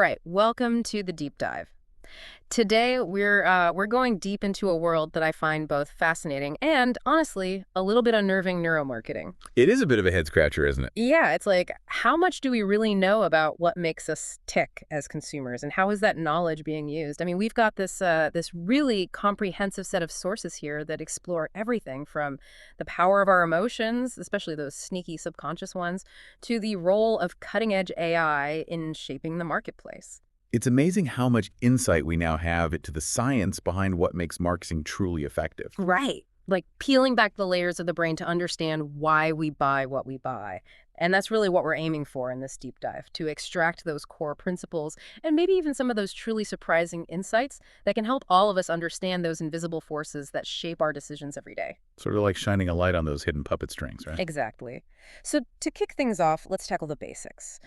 right, welcome to the deep dive. Today we're going deep into a world that I find both fascinating and honestly a little bit unnerving: neuromarketing. It is a bit of a head scratcher, isn't it? Yeah, it's like, how much do we really know about what makes us tick as consumers, and how is that knowledge being used? I mean, we've got this really comprehensive set of sources here that explore everything from the power of our emotions, especially those sneaky subconscious ones, to the role of cutting-edge AI in shaping the marketplace. It's amazing how much insight we now have into the science behind what makes marketing truly effective. Right. Like peeling back the layers of the brain to understand why we buy what we buy. And that's really what we're aiming for in this deep dive, to extract those core principles and maybe even some of those truly surprising insights that can help all of us understand those invisible forces that shape our decisions every day. Sort of like shining a light on those hidden puppet strings, right? Exactly. So to kick things off, let's tackle the basics.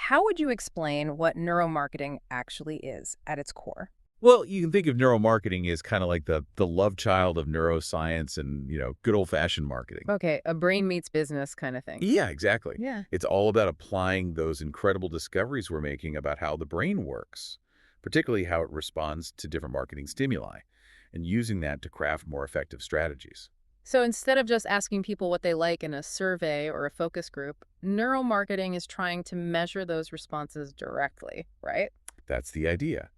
How would you explain what neuromarketing actually is at its core? Well, you can think of neuromarketing as kind of like the love child of neuroscience and, good old-fashioned marketing. Okay, a brain meets business kind of thing. Yeah, exactly. Yeah. It's all about applying those incredible discoveries we're making about how the brain works, particularly how it responds to different marketing stimuli, and using that to craft more effective strategies. So instead of just asking people what they like in a survey or a focus group, neuromarketing is trying to measure those responses directly, right? That's the idea.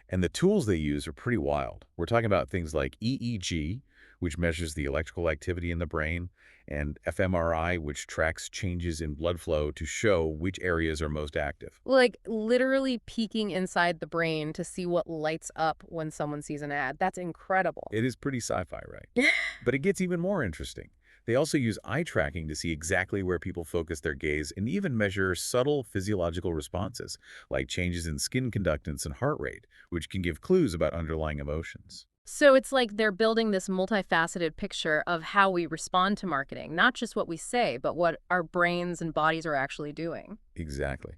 And the tools they use are pretty wild. We're talking about things like EEG, which measures the electrical activity in the brain, and fMRI, which tracks changes in blood flow to show which areas are most active. Like literally peeking inside the brain to see what lights up when someone sees an ad. That's incredible. It is pretty sci-fi, right? But it gets even more interesting. They also use eye tracking to see exactly where people focus their gaze and even measure subtle physiological responses, like changes in skin conductance and heart rate, which can give clues about underlying emotions. So it's like they're building this multifaceted picture of how we respond to marketing, not just what we say, but what our brains and bodies are actually doing. Exactly.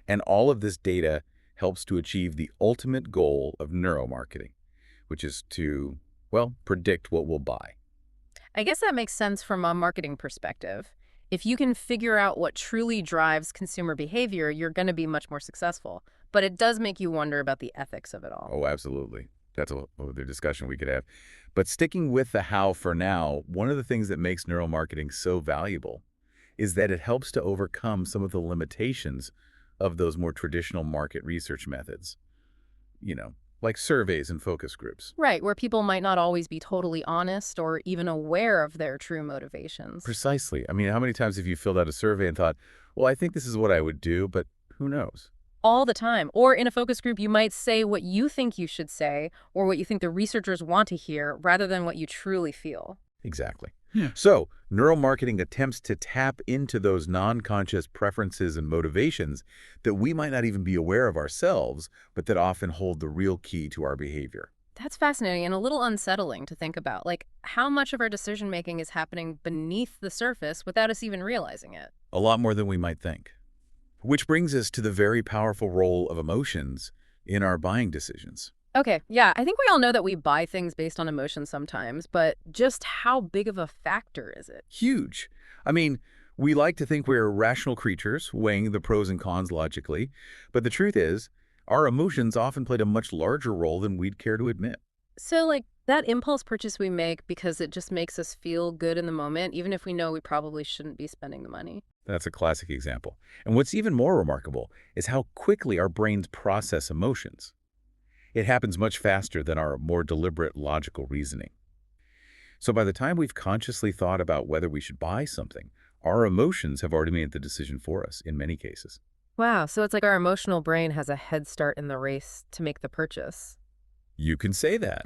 And all of this data helps to achieve the ultimate goal of neuromarketing, which is to, well, predict what we'll buy. I guess that makes sense from a marketing perspective. If you can figure out what truly drives consumer behavior, you're going to be much more successful. But it does make you wonder about the ethics of it all. Oh, absolutely. That's a other discussion we could have. But sticking with the how for now, one of the things that makes neuromarketing so valuable is that it helps to overcome some of the limitations of those more traditional market research methods, like surveys and focus groups. Right, where people might not always be totally honest or even aware of their true motivations. Precisely. I mean, how many times have you filled out a survey and thought, well, I think this is what I would do, but who knows? All the time. Or in a focus group, you might say what you think you should say or what you think the researchers want to hear rather than what you truly feel. Exactly. Yeah. So, neuromarketing attempts to tap into those non-conscious preferences and motivations that we might not even be aware of ourselves, but that often hold the real key to our behavior. That's fascinating and a little unsettling to think about. Like, how much of our decision-making is happening beneath the surface without us even realizing it? A lot more than we might think. Which brings us to the very powerful role of emotions in our buying decisions. Okay, yeah, I think we all know that we buy things based on emotions sometimes, but just how big of a factor is it? Huge. I mean, we like to think we're rational creatures, weighing the pros and cons logically, but the truth is, our emotions often played a much larger role than we'd care to admit. So, like, that impulse purchase we make because it just makes us feel good in the moment, even if we know we probably shouldn't be spending the money. That's a classic example. And what's even more remarkable is how quickly our brains process emotions. It happens much faster than our more deliberate logical reasoning. So by the time we've consciously thought about whether we should buy something, our emotions have already made the decision for us in many cases. Wow, so it's like our emotional brain has a head start in the race to make the purchase. You can say that.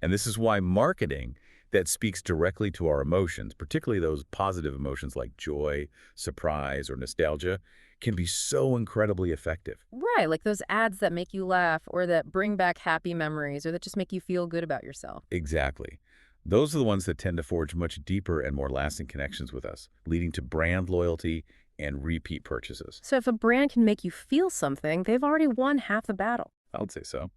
And this is why marketing that speaks directly to our emotions, particularly those positive emotions like joy, surprise, or nostalgia, can be so incredibly effective. Right, like those ads that make you laugh or that bring back happy memories or that just make you feel good about yourself. Exactly. Those are the ones that tend to forge much deeper and more lasting connections with us, leading to brand loyalty and repeat purchases. So if a brand can make you feel something, they've already won half the battle. I would say so.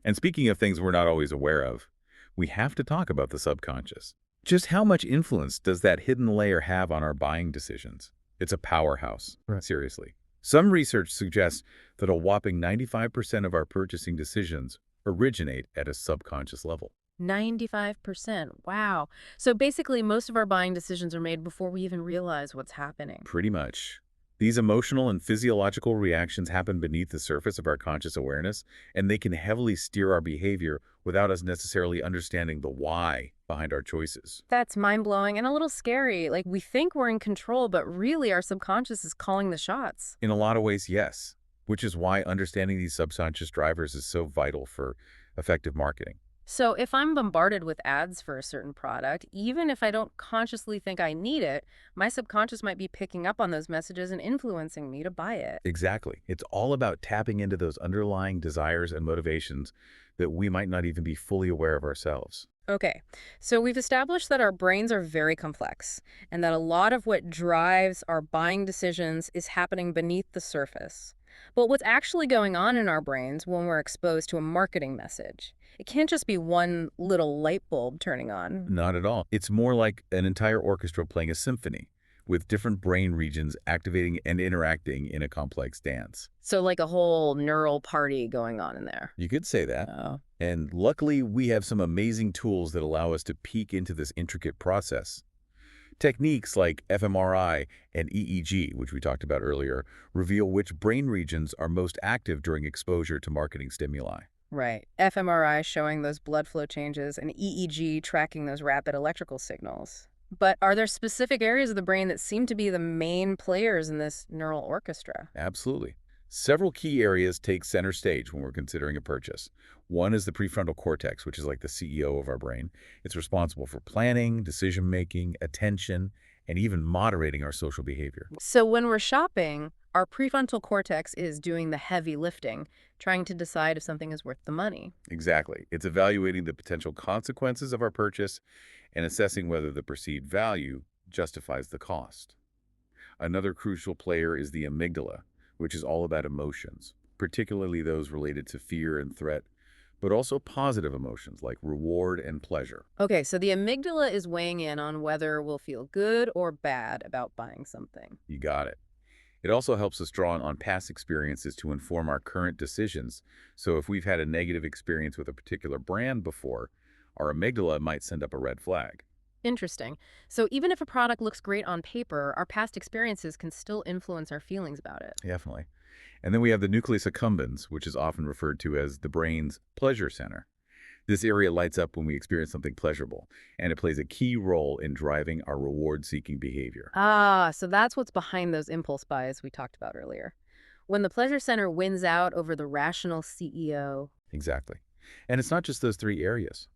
And speaking of things we're not always aware of, we have to talk about the subconscious. Just how much influence does that hidden layer have on our buying decisions? It's a powerhouse, Right. seriously. Some research suggests that a whopping 95% of our purchasing decisions originate at a subconscious level. 95%. Wow. So basically, most of our buying decisions are made before we even realize what's happening. Pretty much. These emotional and physiological reactions happen beneath the surface of our conscious awareness, and they can heavily steer our behavior without us necessarily understanding the why behind our choices. That's mind-blowing and a little scary. Like, we think we're in control, but really our subconscious is calling the shots. In a lot of ways, yes, which is why understanding these subconscious drivers is so vital for effective marketing. So if I'm bombarded with ads for a certain product, even if I don't consciously think I need it, my subconscious might be picking up on those messages and influencing me to buy it. Exactly. It's all about tapping into those underlying desires and motivations that we might not even be fully aware of ourselves. Okay, so we've established that our brains are very complex and that a lot of what drives our buying decisions is happening beneath the surface. But what's actually going on in our brains when we're exposed to a marketing message? It can't just be one little light bulb turning on. Not at all. It's more like an entire orchestra playing a symphony, with different brain regions activating and interacting in a complex dance. So like a whole neural party going on in there. You could say that. Oh. And luckily, we have some amazing tools that allow us to peek into this intricate process. Techniques like fMRI and EEG, which we talked about earlier, reveal which brain regions are most active during exposure to marketing stimuli. Right. fMRI showing those blood flow changes and EEG tracking those rapid electrical signals. But are there specific areas of the brain that seem to be the main players in this neural orchestra? Absolutely. Several key areas take center stage when we're considering a purchase. One is the prefrontal cortex, which is like the CEO of our brain. It's responsible for planning, decision-making, attention, and even moderating our social behavior. So when we're shopping, our prefrontal cortex is doing the heavy lifting, trying to decide if something is worth the money. Exactly. It's evaluating the potential consequences of our purchase and assessing whether the perceived value justifies the cost. Another crucial player is the amygdala, which is all about emotions, particularly those related to fear and threat, but also positive emotions like reward and pleasure. Okay, so the amygdala is weighing in on whether we'll feel good or bad about buying something. You got it. It also helps us draw on past experiences to inform our current decisions. So if we've had a negative experience with a particular brand before, our amygdala might send up a red flag. Interesting. So even if a product looks great on paper, our past experiences can still influence our feelings about it. Definitely. And then we have the nucleus accumbens, which is often referred to as the brain's pleasure center. This area lights up when we experience something pleasurable, and it plays a key role in driving our reward-seeking behavior. Ah, so that's what's behind those impulse buys we talked about earlier. When the pleasure center wins out over the rational CEO. Exactly. And it's not just those three areas.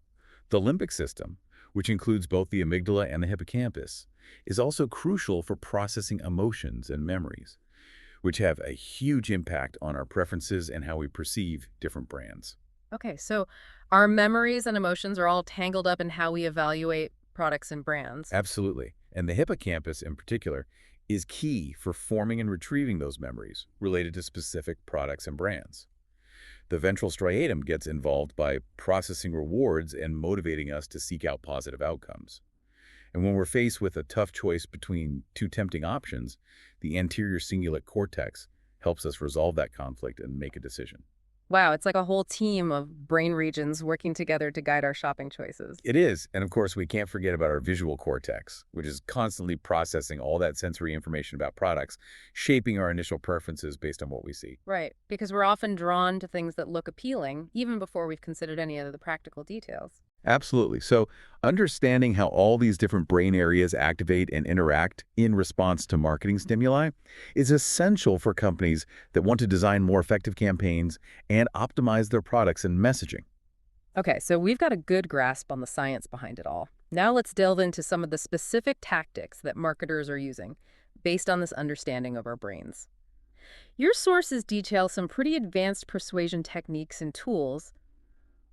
The limbic system, which includes both the amygdala and the hippocampus, is also crucial for processing emotions and memories, which have a huge impact on our preferences and how we perceive different brands. Okay, so our memories and emotions are all tangled up in how we evaluate products and brands. Absolutely. And the hippocampus in particular is key for forming and retrieving those memories related to specific products and brands. The ventral striatum gets involved by processing rewards and motivating us to seek out positive outcomes. And when we're faced with a tough choice between two tempting options, the anterior cingulate cortex helps us resolve that conflict and make a decision. Wow, it's like a whole team of brain regions working together to guide our shopping choices. It is. And of course, we can't forget about our visual cortex, which is constantly processing all that sensory information about products, shaping our initial preferences based on what we see. Right, because we're often drawn to things that look appealing, even before we've considered any of the practical details. Absolutely. So understanding how all these different brain areas activate and interact in response to marketing stimuli is essential for companies that want to design more effective campaigns and optimize their products and messaging. Okay, so we've got a good grasp on the science behind it all. Now let's delve into some of the specific tactics that marketers are using based on this understanding of our brains. Your sources detail some pretty advanced persuasion techniques and tools.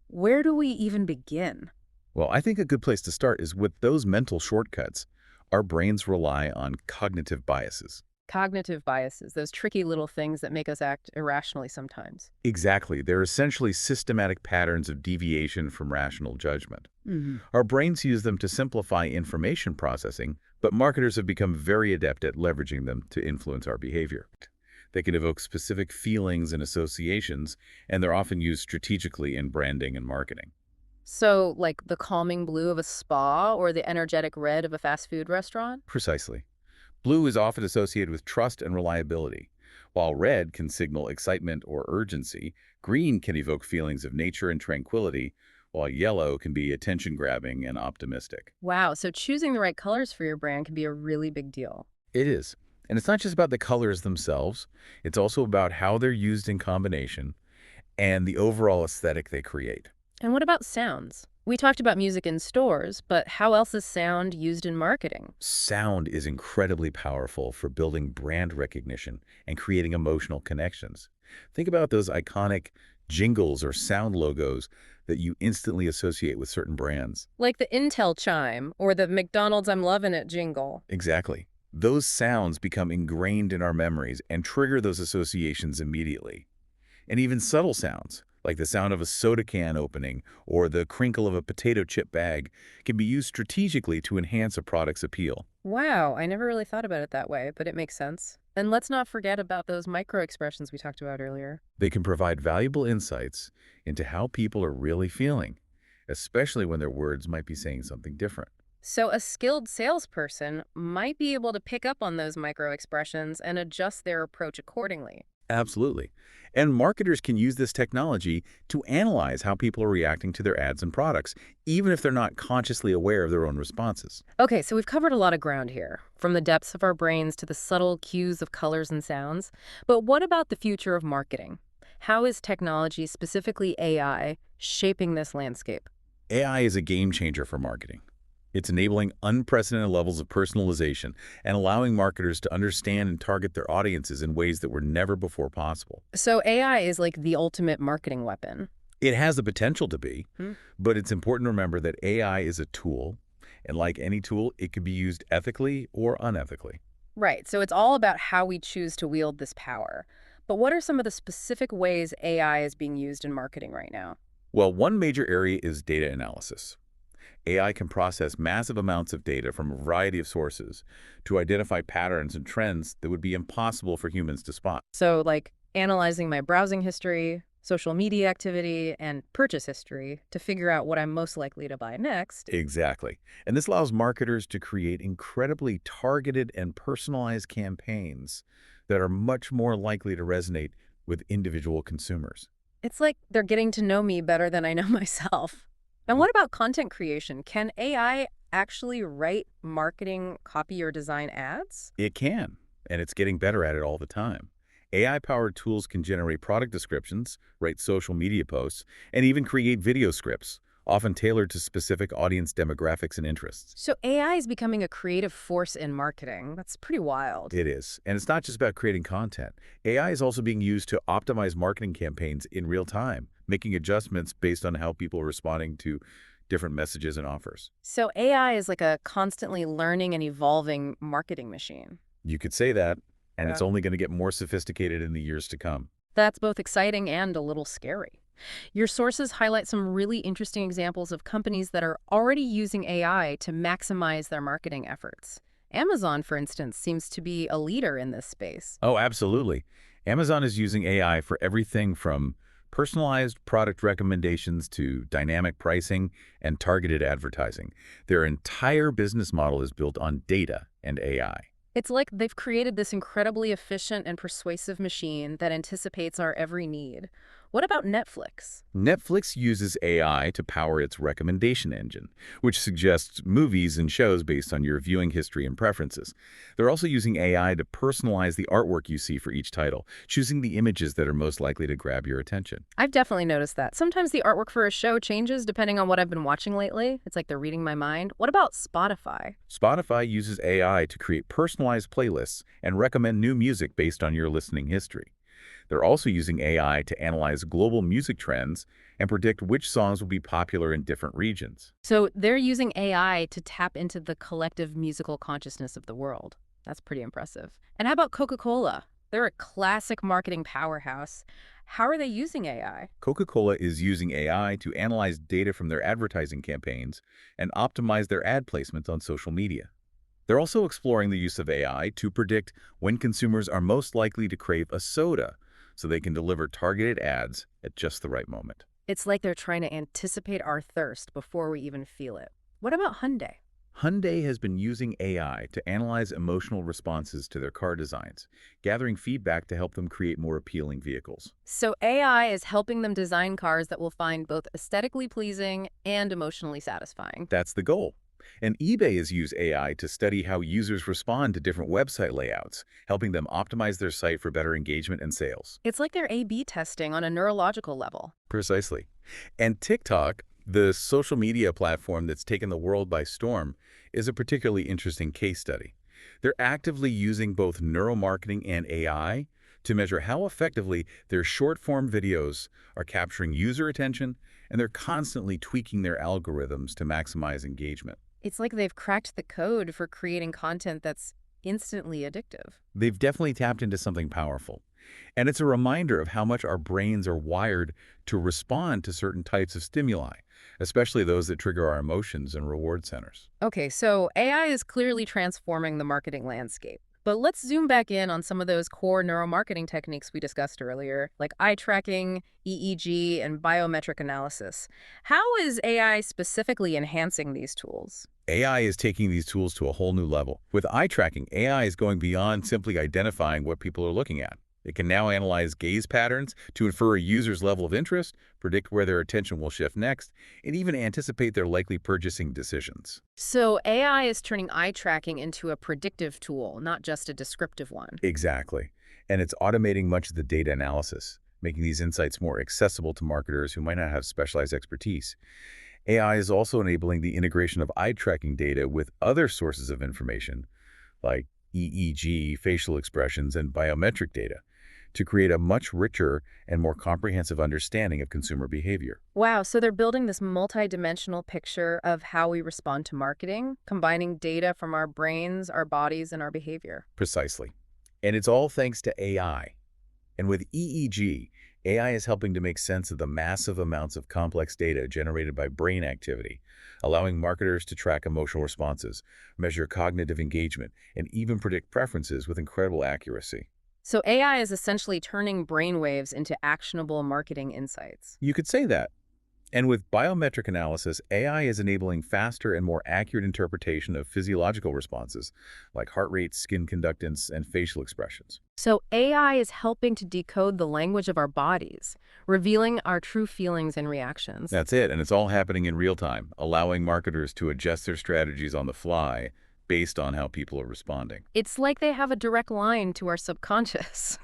Where do we even begin? Well, I think a good place to start is with those mental shortcuts. Our brains rely on cognitive biases. Cognitive biases, those tricky little things that make us act irrationally sometimes. Exactly. They're essentially systematic patterns of deviation from rational judgment. Mm-hmm. Our brains use them to simplify information processing, but marketers have become very adept at leveraging them to influence our behavior. They can evoke specific feelings and associations, and they're often used strategically in branding and marketing. So, like the calming blue of a spa or the energetic red of a fast food restaurant? Precisely. Blue is often associated with trust and reliability. While red can signal excitement or urgency, green can evoke feelings of nature and tranquility, while yellow can be attention-grabbing and optimistic. Wow, so choosing the right colors for your brand can be a really big deal. It is. And it's not just about the colors themselves, it's also about how they're used in combination and the overall aesthetic they create. And what about sounds? We talked about music in stores, but how else is sound used in marketing? Sound is incredibly powerful for building brand recognition and creating emotional connections. Think about those iconic jingles or sound logos that you instantly associate with certain brands. Like the Intel chime or the McDonald's I'm loving it jingle. Exactly. Those sounds become ingrained in our memories and trigger those associations immediately. And even subtle sounds, like the sound of a soda can opening or the crinkle of a potato chip bag, can be used strategically to enhance a product's appeal. Wow, I never really thought about it that way, but it makes sense. And let's not forget about those micro expressions we talked about earlier. They can provide valuable insights into how people are really feeling, especially when their words might be saying something different. So a skilled salesperson might be able to pick up on those micro expressions and adjust their approach accordingly. Absolutely. And marketers can use this technology to analyze how people are reacting to their ads and products, even if they're not consciously aware of their own responses. Okay, so we've covered a lot of ground here, from the depths of our brains to the subtle cues of colors and sounds. But what about the future of marketing? How is technology, specifically AI, shaping this landscape? AI is a game changer for marketing. It's enabling unprecedented levels of personalization and allowing marketers to understand and target their audiences in ways that were never before possible. So AI is like the ultimate marketing weapon. It has the potential to be, Hmm? but it's important to remember that AI is a tool, and like any tool, it can be used ethically or unethically. Right, so it's all about how we choose to wield this power. But what are some of the specific ways AI is being used in marketing right now? Well, one major area is data analysis. AI can process massive amounts of data from a variety of sources to identify patterns and trends that would be impossible for humans to spot. So, like analyzing my browsing history, social media activity, and purchase history to figure out what I'm most likely to buy next. Exactly. And this allows marketers to create incredibly targeted and personalized campaigns that are much more likely to resonate with individual consumers. It's like they're getting to know me better than I know myself. And what about content creation? Can AI actually write marketing, copy, or design ads? It can, and it's getting better at it all the time. AI-powered tools can generate product descriptions, write social media posts, and even create video scripts, often tailored to specific audience demographics and interests. So AI is becoming a creative force in marketing. That's pretty wild. It is. And it's not just about creating content. AI is also being used to optimize marketing campaigns in real time, making adjustments based on how people are responding to different messages and offers. So AI is like a constantly learning and evolving marketing machine. You could say that, and it's Yeah. only going to get more sophisticated in the years to come. That's both exciting and a little scary. Your sources highlight some really interesting examples of companies that are already using AI to maximize their marketing efforts. Amazon, for instance, seems to be a leader in this space. Oh, absolutely. Amazon is using AI for everything from personalized product recommendations to dynamic pricing and targeted advertising. Their entire business model is built on data and AI. It's like they've created this incredibly efficient and persuasive machine that anticipates our every need. What about Netflix? Netflix uses AI to power its recommendation engine, which suggests movies and shows based on your viewing history and preferences. They're also using AI to personalize the artwork you see for each title, choosing the images that are most likely to grab your attention. I've definitely noticed that. Sometimes the artwork for a show changes depending on what I've been watching lately. It's like they're reading my mind. What about Spotify? Spotify uses AI to create personalized playlists and recommend new music based on your listening history. They're also using AI to analyze global music trends and predict which songs will be popular in different regions. So they're using AI to tap into the collective musical consciousness of the world. That's pretty impressive. And how about Coca-Cola? They're a classic marketing powerhouse. How are they using AI? Coca-Cola is using AI to analyze data from their advertising campaigns and optimize their ad placements on social media. They're also exploring the use of AI to predict when consumers are most likely to crave a soda, so they can deliver targeted ads at just the right moment. It's like they're trying to anticipate our thirst before we even feel it. What about Hyundai? Hyundai has been using AI to analyze emotional responses to their car designs, gathering feedback to help them create more appealing vehicles. So AI is helping them design cars that will find both aesthetically pleasing and emotionally satisfying. That's the goal. And eBay has used AI to study how users respond to different website layouts, helping them optimize their site for better engagement and sales. It's like they're A/B testing on a neurological level. Precisely. And TikTok, the social media platform that's taken the world by storm, is a particularly interesting case study. They're actively using both neuromarketing and AI to measure how effectively their short-form videos are capturing user attention, and they're constantly tweaking their algorithms to maximize engagement. It's like they've cracked the code for creating content that's instantly addictive. They've definitely tapped into something powerful. And it's a reminder of how much our brains are wired to respond to certain types of stimuli, especially those that trigger our emotions and reward centers. Okay, so AI is clearly transforming the marketing landscape. But let's zoom back in on some of those core neuromarketing techniques we discussed earlier, like eye tracking, EEG, and biometric analysis. How is AI specifically enhancing these tools? AI is taking these tools to a whole new level. With eye tracking, AI is going beyond simply identifying what people are looking at. It can now analyze gaze patterns to infer a user's level of interest, predict where their attention will shift next, and even anticipate their likely purchasing decisions. So AI is turning eye tracking into a predictive tool, not just a descriptive one. Exactly. And it's automating much of the data analysis, making these insights more accessible to marketers who might not have specialized expertise. AI is also enabling the integration of eye tracking data with other sources of information, like EEG, facial expressions, and biometric data, to create a much richer and more comprehensive understanding of consumer behavior. Wow, so they're building this multi-dimensional picture of how we respond to marketing, combining data from our brains, our bodies, and our behavior. Precisely. And it's all thanks to AI. And with EEG, AI is helping to make sense of the massive amounts of complex data generated by brain activity, allowing marketers to track emotional responses, measure cognitive engagement, and even predict preferences with incredible accuracy. So AI is essentially turning brainwaves into actionable marketing insights. You could say that. And with biometric analysis, AI is enabling faster and more accurate interpretation of physiological responses, like heart rate, skin conductance, and facial expressions. So AI is helping to decode the language of our bodies, revealing our true feelings and reactions. That's it, and it's all happening in real time, allowing marketers to adjust their strategies on the fly based on how people are responding. It's like they have a direct line to our subconscious.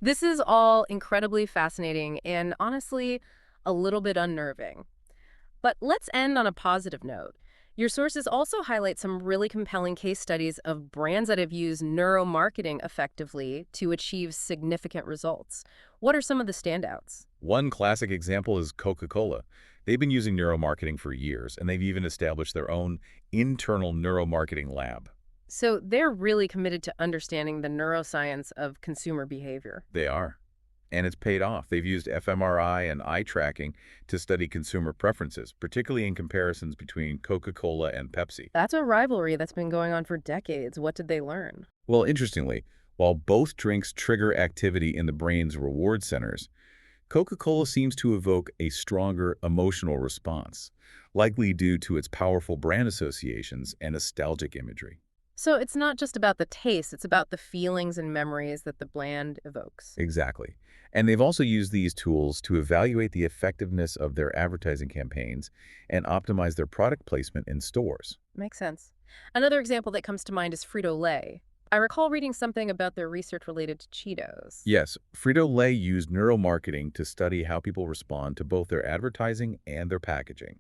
This is all incredibly fascinating and honestly, a little bit unnerving. But let's end on a positive note. Your sources also highlight some really compelling case studies of brands that have used neuromarketing effectively to achieve significant results. What are some of the standouts? One classic example is Coca-Cola. They've been using neuromarketing for years, and they've even established their own internal neuromarketing lab. So they're really committed to understanding the neuroscience of consumer behavior. They are. And it's paid off. They've used fMRI and eye tracking to study consumer preferences, particularly in comparisons between Coca-Cola and Pepsi. That's a rivalry that's been going on for decades. What did they learn? Well, interestingly, while both drinks trigger activity in the brain's reward centers, Coca-Cola seems to evoke a stronger emotional response, likely due to its powerful brand associations and nostalgic imagery. So it's not just about the taste, it's about the feelings and memories that the brand evokes. Exactly. And they've also used these tools to evaluate the effectiveness of their advertising campaigns and optimize their product placement in stores. Makes sense. Another example that comes to mind is Frito-Lay. I recall reading something about their research related to Cheetos. Yes, Frito-Lay used neuromarketing to study how people respond to both their advertising and their packaging.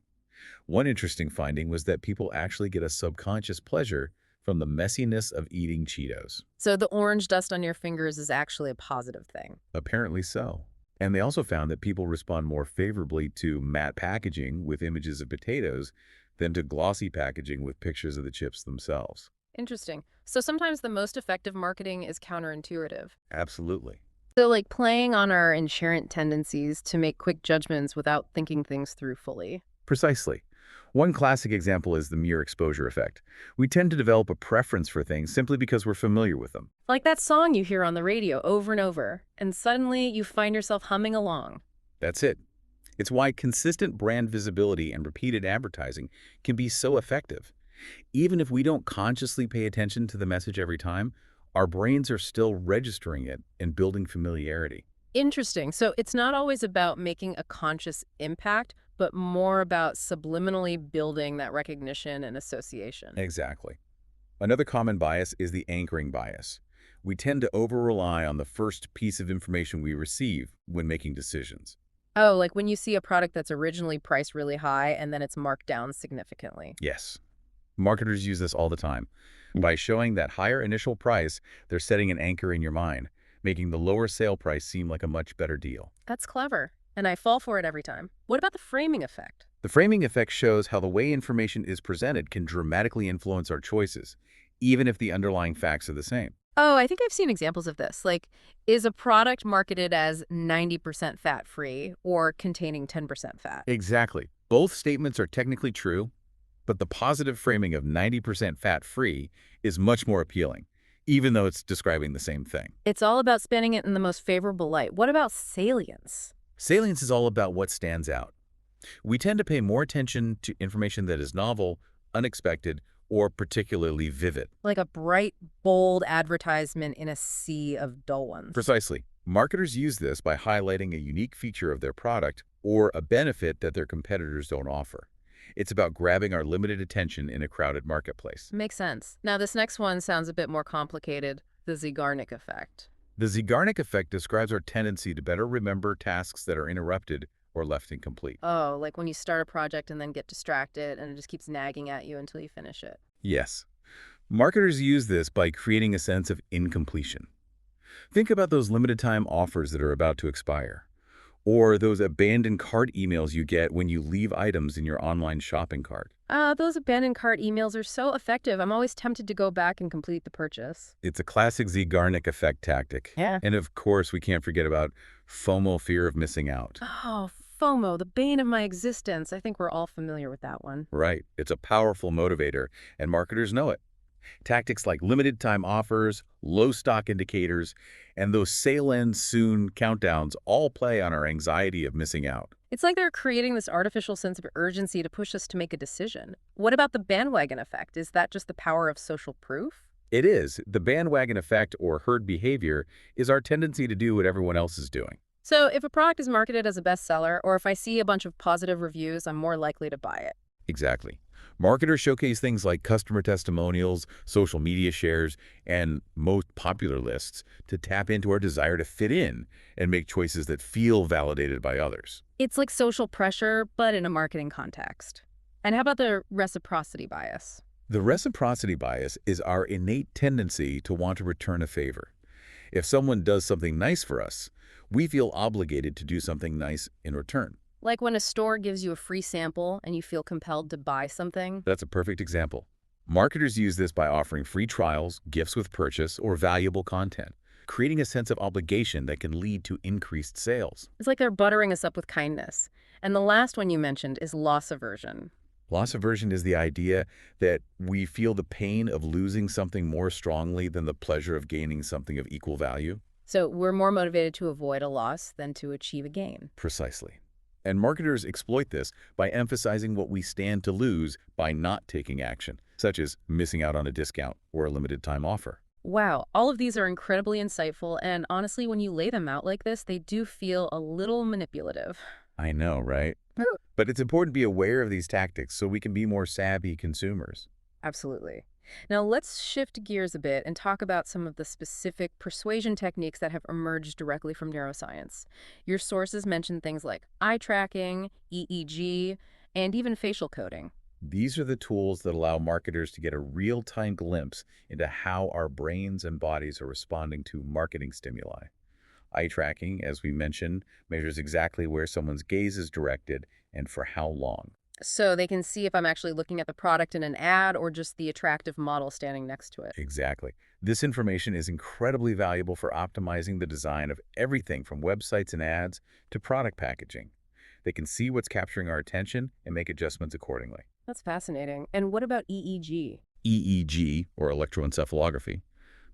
One interesting finding was that people actually get a subconscious pleasure from the messiness of eating Cheetos. So the orange dust on your fingers is actually a positive thing. Apparently so. And they also found that people respond more favorably to matte packaging with images of potatoes than to glossy packaging with pictures of the chips themselves. Interesting. So sometimes the most effective marketing is counterintuitive. Absolutely. So like playing on our inherent tendencies to make quick judgments without thinking things through fully. Precisely. One classic example is the mere exposure effect. We tend to develop a preference for things simply because we're familiar with them. Like that song you hear on the radio over and over, and suddenly you find yourself humming along. That's it. It's why consistent brand visibility and repeated advertising can be so effective. Even if we don't consciously pay attention to the message every time, our brains are still registering it and building familiarity. Interesting. So it's not always about making a conscious impact, but more about subliminally building that recognition and association. Exactly. Another common bias is the anchoring bias. We tend to over-rely on the first piece of information we receive when making decisions. Oh, like when you see a product that's originally priced really high and then it's marked down significantly. Yes. Marketers use this all the time. By showing that higher initial price, they're setting an anchor in your mind, making the lower sale price seem like a much better deal. That's clever. And I fall for it every time. What about the framing effect? The framing effect shows how the way information is presented can dramatically influence our choices, even if the underlying facts are the same. Oh, I think I've seen examples of this. Like, is a product marketed as 90% fat-free or containing 10% fat? Exactly. Both statements are technically true, but the positive framing of 90% fat-free is much more appealing, even though it's describing the same thing. It's all about spinning it in the most favorable light. What about salience? Salience is all about what stands out. We tend to pay more attention to information that is novel, unexpected, or particularly vivid. Like a bright, bold advertisement in a sea of dull ones. Precisely. Marketers use this by highlighting a unique feature of their product or a benefit that their competitors don't offer. It's about grabbing our limited attention in a crowded marketplace. Makes sense. Now, this next one sounds a bit more complicated, the Zeigarnik effect. The Zeigarnik effect describes our tendency to better remember tasks that are interrupted or left incomplete. Oh, like when you start a project and then get distracted and it just keeps nagging at you until you finish it. Yes. Marketers use this by creating a sense of incompletion. Think about those limited time offers that are about to expire, or those abandoned cart emails you get when you leave items in your online shopping cart. Those abandoned cart emails are so effective. I'm always tempted to go back and complete the purchase. It's a classic Zeigarnik effect tactic. Yeah. And of course, we can't forget about FOMO, fear of missing out. Oh, FOMO, the bane of my existence. I think we're all familiar with that one. Right. It's a powerful motivator, and marketers know it. Tactics like limited time offers, low stock indicators, and those sale ends soon countdowns all play on our anxiety of missing out. It's like they're creating this artificial sense of urgency to push us to make a decision. What about the bandwagon effect? Is that just the power of social proof? It is. The bandwagon effect or herd behavior is our tendency to do what everyone else is doing. So if a product is marketed as a bestseller, or if I see a bunch of positive reviews, I'm more likely to buy it. Exactly. Marketers showcase things like customer testimonials, social media shares, and most popular lists to tap into our desire to fit in and make choices that feel validated by others. It's like social pressure, but in a marketing context. And how about the reciprocity bias? The reciprocity bias is our innate tendency to want to return a favor. If someone does something nice for us, we feel obligated to do something nice in return. Like when a store gives you a free sample and you feel compelled to buy something. That's a perfect example. Marketers use this by offering free trials, gifts with purchase, or valuable content, creating a sense of obligation that can lead to increased sales. It's like they're buttering us up with kindness. And the last one you mentioned is loss aversion. Loss aversion is the idea that we feel the pain of losing something more strongly than the pleasure of gaining something of equal value. So we're more motivated to avoid a loss than to achieve a gain. Precisely. And marketers exploit this by emphasizing what we stand to lose by not taking action, such as missing out on a discount or a limited time offer. Wow, all of these are incredibly insightful, and honestly, when you lay them out like this, they do feel a little manipulative. I know, right? But it's important to be aware of these tactics so we can be more savvy consumers. Absolutely. Now let's shift gears a bit and talk about some of the specific persuasion techniques that have emerged directly from neuroscience. Your sources mention things like eye tracking, EEG, and even facial coding. These are the tools that allow marketers to get a real-time glimpse into how our brains and bodies are responding to marketing stimuli. Eye tracking, as we mentioned, measures exactly where someone's gaze is directed and for how long. So they can see if I'm actually looking at the product in an ad or just the attractive model standing next to it. Exactly. This information is incredibly valuable for optimizing the design of everything from websites and ads to product packaging. They can see what's capturing our attention and make adjustments accordingly. That's fascinating. And what about EEG? EEG, or electroencephalography,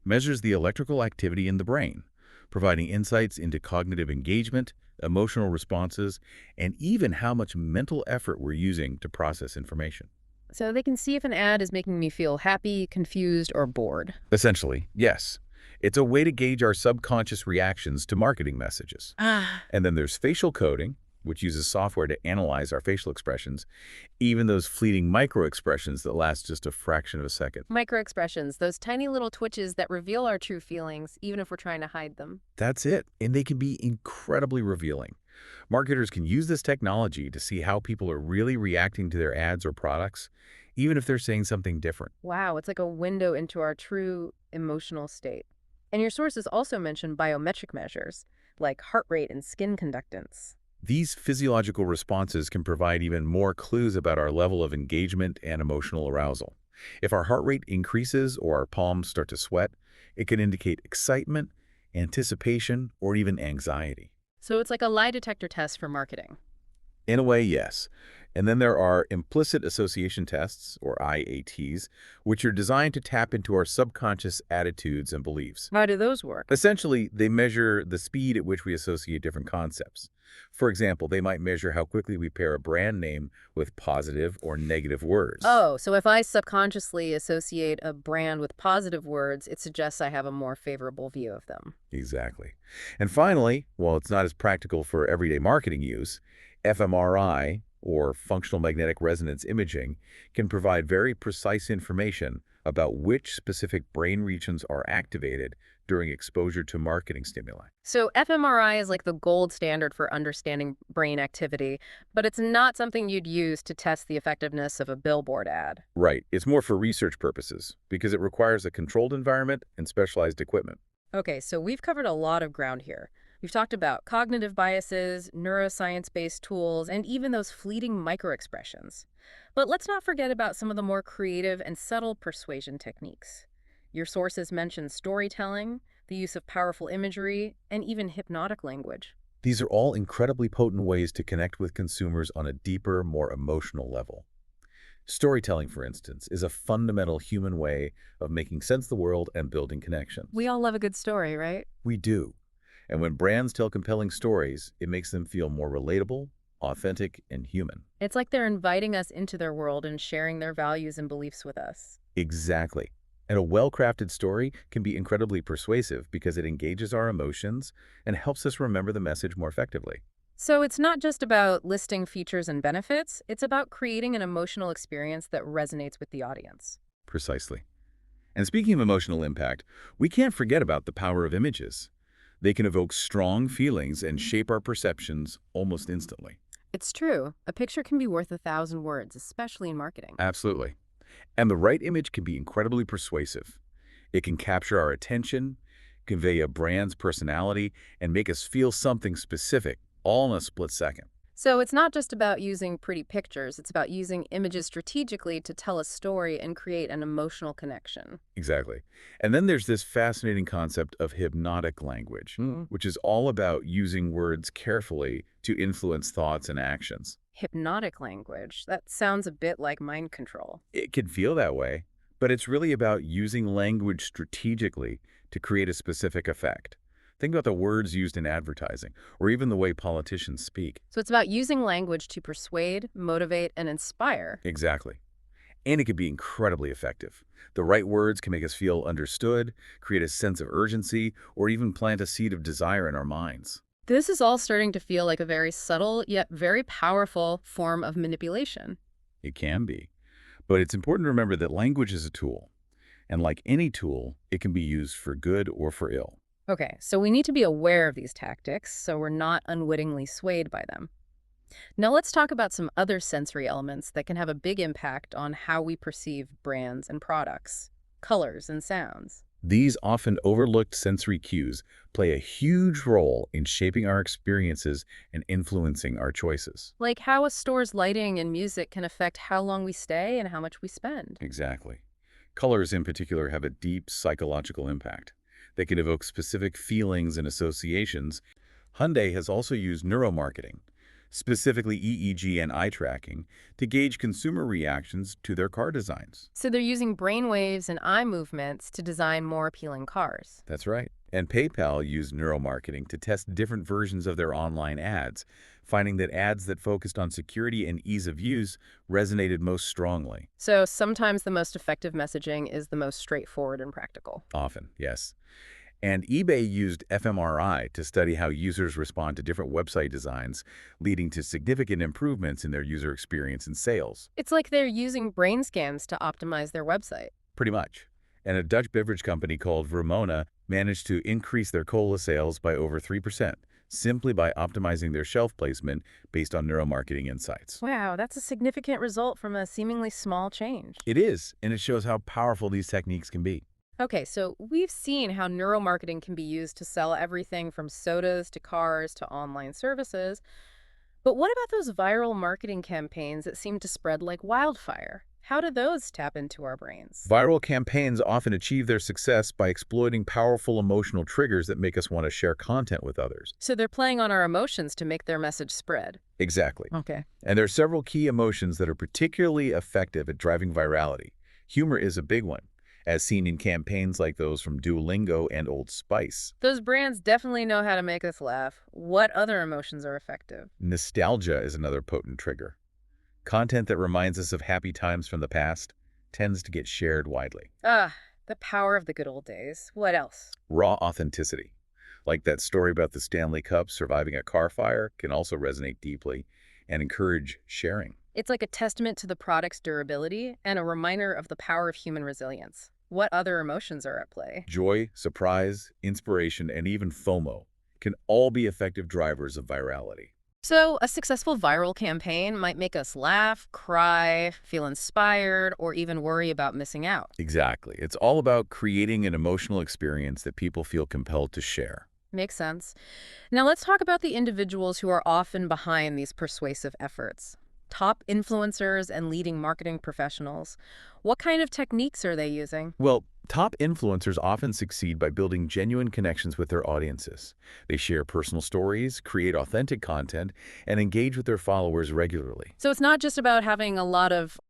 measures the electrical activity in the brain, providing insights into cognitive engagement, emotional responses, and even how much mental effort we're using to process information. So they can see if an ad is making me feel happy, confused, or bored. Essentially, yes. It's a way to gauge our subconscious reactions to marketing messages. Ah. And then there's facial coding, which uses software to analyze our facial expressions, even those fleeting micro-expressions that last just a fraction of a second. Microexpressions, those tiny little twitches that reveal our true feelings, even if we're trying to hide them. That's it, and they can be incredibly revealing. Marketers can use this technology to see how people are really reacting to their ads or products, even if they're saying something different. Wow, it's like a window into our true emotional state. And your sources also mention biometric measures, like heart rate and skin conductance. These physiological responses can provide even more clues about our level of engagement and emotional arousal. If our heart rate increases or our palms start to sweat, it can indicate excitement, anticipation, or even anxiety. So it's like a lie detector test for marketing. In a way, yes. And then there are implicit association tests, or IATs, which are designed to tap into our subconscious attitudes and beliefs. How do those work? Essentially, they measure the speed at which we associate different concepts. For example, they might measure how quickly we pair a brand name with positive or negative words. Oh, so if I subconsciously associate a brand with positive words, it suggests I have a more favorable view of them. Exactly. And finally, while it's not as practical for everyday marketing use, fMRI, or functional magnetic resonance imaging, can provide very precise information about which specific brain regions are activated during exposure to marketing stimuli. So fMRI is like the gold standard for understanding brain activity, but it's not something you'd use to test the effectiveness of a billboard ad. Right. It's more for research purposes because it requires a controlled environment and specialized equipment. Okay, so we've covered a lot of ground here. We've talked about cognitive biases, neuroscience-based tools, and even those fleeting microexpressions. But let's not forget about some of the more creative and subtle persuasion techniques. Your sources mention storytelling, the use of powerful imagery, and even hypnotic language. These are all incredibly potent ways to connect with consumers on a deeper, more emotional level. Storytelling, for instance, is a fundamental human way of making sense of the world and building connections. We all love a good story, right? We do. And when brands tell compelling stories, it makes them feel more relatable, authentic, and human. It's like they're inviting us into their world and sharing their values and beliefs with us. Exactly. And a well-crafted story can be incredibly persuasive because it engages our emotions and helps us remember the message more effectively. So it's not just about listing features and benefits, it's about creating an emotional experience that resonates with the audience. Precisely. And speaking of emotional impact, we can't forget about the power of images. They can evoke strong feelings and shape our perceptions almost instantly. It's true. A picture can be worth 1,000 words, especially in marketing. Absolutely. And the right image can be incredibly persuasive. It can capture our attention, convey a brand's personality, and make us feel something specific, all in a split second. So it's not just about using pretty pictures, it's about using images strategically to tell a story and create an emotional connection. Exactly. And then there's this fascinating concept of hypnotic language, which is all about using words carefully to influence thoughts and actions. Hypnotic language. That sounds a bit like mind control. It can feel that way, but it's really about using language strategically to create a specific effect. Think about the words used in advertising, or even the way politicians speak. So it's about using language to persuade, motivate, and inspire. Exactly. And it can be incredibly effective. The right words can make us feel understood, create a sense of urgency, or even plant a seed of desire in our minds. This is all starting to feel like a very subtle yet very powerful form of manipulation. It can be. But it's important to remember that language is a tool. And like any tool, it can be used for good or for ill. Okay, so we need to be aware of these tactics so we're not unwittingly swayed by them. Now let's talk about some other sensory elements that can have a big impact on how we perceive brands and products, colors and sounds. These often overlooked sensory cues play a huge role in shaping our experiences and influencing our choices. Like how a store's lighting and music can affect how long we stay and how much we spend. Exactly. Colors in particular have a deep psychological impact. They can evoke specific feelings and associations. Hyundai has also used neuromarketing specifically EEG and eye tracking, to gauge consumer reactions to their car designs. So they're using brain waves and eye movements to design more appealing cars. That's right. And PayPal used neuromarketing to test different versions of their online ads, finding that ads that focused on security and ease of use resonated most strongly. So sometimes the most effective messaging is the most straightforward and practical. Often, yes. And eBay used fMRI to study how users respond to different website designs, leading to significant improvements in their user experience and sales. It's like they're using brain scans to optimize their website. Pretty much. And a Dutch beverage company called Vrumona managed to increase their cola sales by over 3%, simply by optimizing their shelf placement based on neuromarketing insights. Wow, that's a significant result from a seemingly small change. It is, and it shows how powerful these techniques can be. Okay, so we've seen how neuromarketing can be used to sell everything from sodas to cars to online services. But what about those viral marketing campaigns that seem to spread like wildfire? How do those tap into our brains? Viral campaigns often achieve their success by exploiting powerful emotional triggers that make us want to share content with others. So they're playing on our emotions to make their message spread. Exactly. Okay. And there are several key emotions that are particularly effective at driving virality. Humor is a big one, as seen in campaigns like those from Duolingo and Old Spice. Those brands definitely know how to make us laugh. What other emotions are effective? Nostalgia is another potent trigger. Content that reminds us of happy times from the past tends to get shared widely. Ah, the power of the good old days. What else? Raw authenticity, like that story about the Stanley Cup surviving a car fire, can also resonate deeply and encourage sharing. It's like a testament to the product's durability and a reminder of the power of human resilience. What other emotions are at play? Joy, surprise, inspiration, and even FOMO can all be effective drivers of virality. So, a successful viral campaign might make us laugh, cry, feel inspired, or even worry about missing out. Exactly. It's all about creating an emotional experience that people feel compelled to share. Makes sense. Now, let's talk about the individuals who are often behind these persuasive efforts. Top influencers and leading marketing professionals. What kind of techniques are they using? Well, top influencers often succeed by building genuine connections with their audiences. They share personal stories, create authentic content, and engage with their followers regularly. So it's not just about having a lot of